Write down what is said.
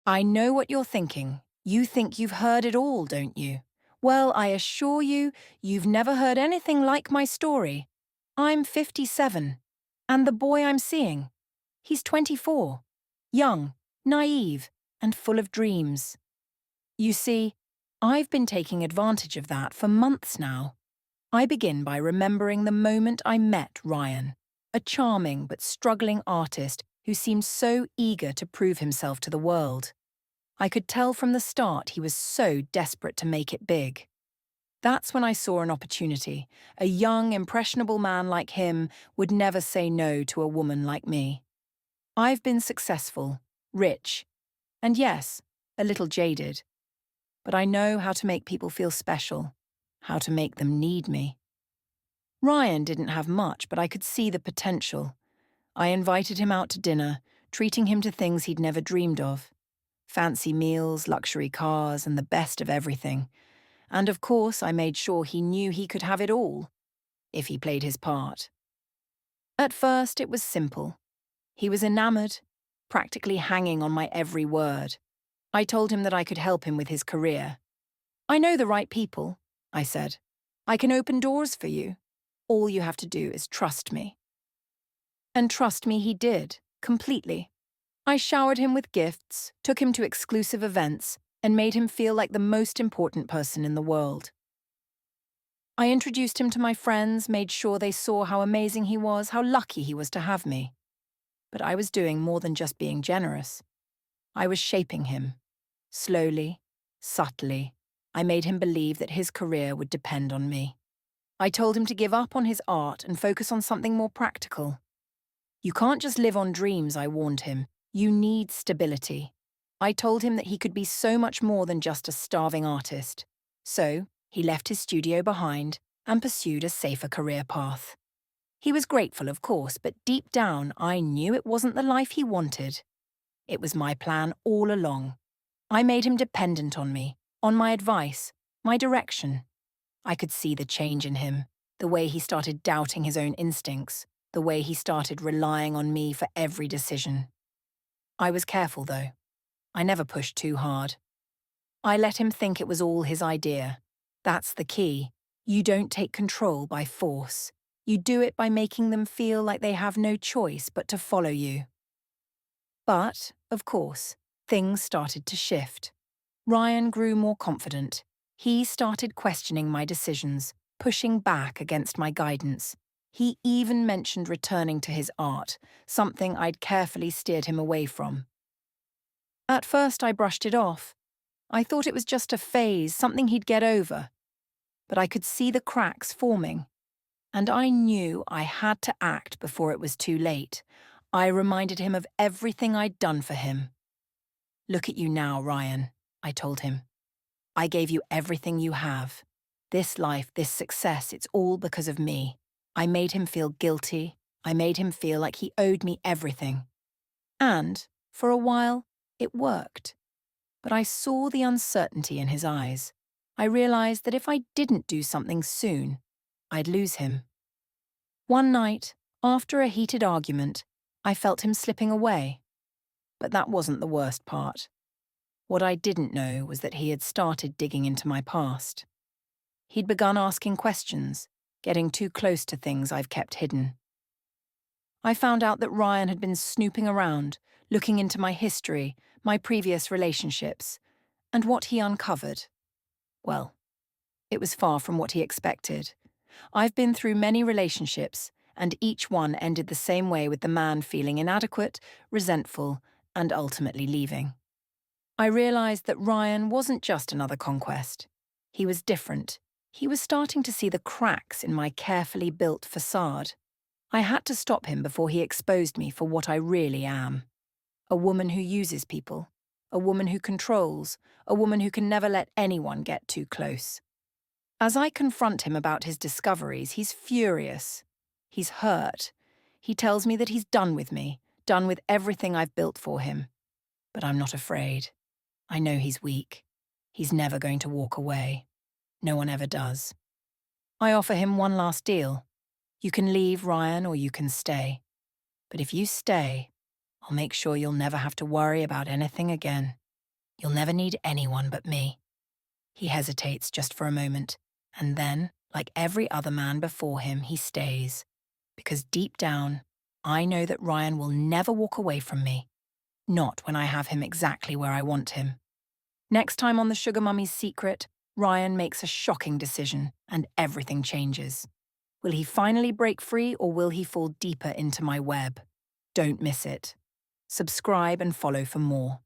I know what you're thinking. You think you've heard it all, don't you? Well, I assure you, you've never heard anything like my story. I'm 57, and the boy I'm seeing, he's 24, young, naive, and full of dreams. You see, I've been taking advantage of that for months now. I begin by remembering the moment I met Ryan, a charming but struggling artist who seemed so eager to prove himself to the world. I could tell from the start he was so desperate to make it big. That's when I saw an opportunity. A young, impressionable man like him would never say no to a woman like me. I've been successful, rich, and yes, a little jaded. But I know how to make people feel special, how to make them need me. Ryan didn't have much, but I could see the potential. I invited him out to dinner, treating him to things he'd never dreamed of. Fancy meals, luxury cars, and the best of everything. And of course, I made sure he knew he could have it all, if he played his part. At first, it was simple. He was enamored, practically hanging on my every word. I told him that I could help him with his career. I know the right people, I said. I can open doors for you. All you have to do is trust me. And trust me he did, completely. I showered him with gifts, took him to exclusive events, and made him feel like the most important person in the world. I introduced him to my friends, made sure they saw how amazing he was, how lucky he was to have me. But I was doing more than just being generous. I was shaping him. Slowly, subtly, I made him believe that his career would depend on me. I told him to give up on his art and focus on something more practical. You can't just live on dreams, I warned him. You need stability. I told him that he could be so much more than just a starving artist. So, he left his studio behind and pursued a safer career path. He was grateful, of course, but deep down I knew it wasn't the life he wanted. It was my plan all along. I made him dependent on me, on my advice, my direction. I could see the change in him, the way he started doubting his own instincts, the way he started relying on me for every decision. I was careful, though. I never pushed too hard. I let him think it was all his idea. That's the key. You don't take control by force. You do it by making them feel like they have no choice but to follow you. But, of course, things started to shift. Ryan grew more confident. He started questioning my decisions, pushing back against my guidance. He even mentioned returning to his art, something I'd carefully steered him away from. At first, I brushed it off. I thought it was just a phase, something he'd get over. But I could see the cracks forming. And I knew I had to act before it was too late. I reminded him of everything I'd done for him. Look at you now, Ryan, I told him. I gave you everything you have. This life, this success, it's all because of me. I made him feel guilty. I made him feel like he owed me everything. And, for a while, it worked. But I saw the uncertainty in his eyes. I realized that if I didn't do something soon, I'd lose him. One night, after a heated argument, I felt him slipping away. But that wasn't the worst part. What I didn't know was that he had started digging into my past. He'd begun asking questions, getting too close to things I've kept hidden. I found out that Ryan had been snooping around, looking into my history, my previous relationships, and what he uncovered. Well, it was far from what he expected. I've been through many relationships, and each one ended the same way, with the man feeling inadequate, resentful, and ultimately leaving. I realized that Ryan wasn't just another conquest. He was different. He was starting to see the cracks in my carefully built facade. I had to stop him before he exposed me for what I really am. A woman who uses people, a woman who controls, a woman who can never let anyone get too close. As I confront him about his discoveries, he's furious. He's hurt. He tells me that he's done with me, done with everything I've built for him. But I'm not afraid. I know he's weak. He's never going to walk away. No one ever does. I offer him one last deal. You can leave, Ryan, or you can stay. But if you stay, I'll make sure you'll never have to worry about anything again. You'll never need anyone but me. He hesitates just for a moment, and then, like every other man before him, he stays. Because deep down, I know that Ryan will never walk away from me. Not when I have him exactly where I want him. Next time on the Sugar Mummy's Secret, Ryan makes a shocking decision, and everything changes. Will he finally break free, or will he fall deeper into my web? Don't miss it. Subscribe and follow for more.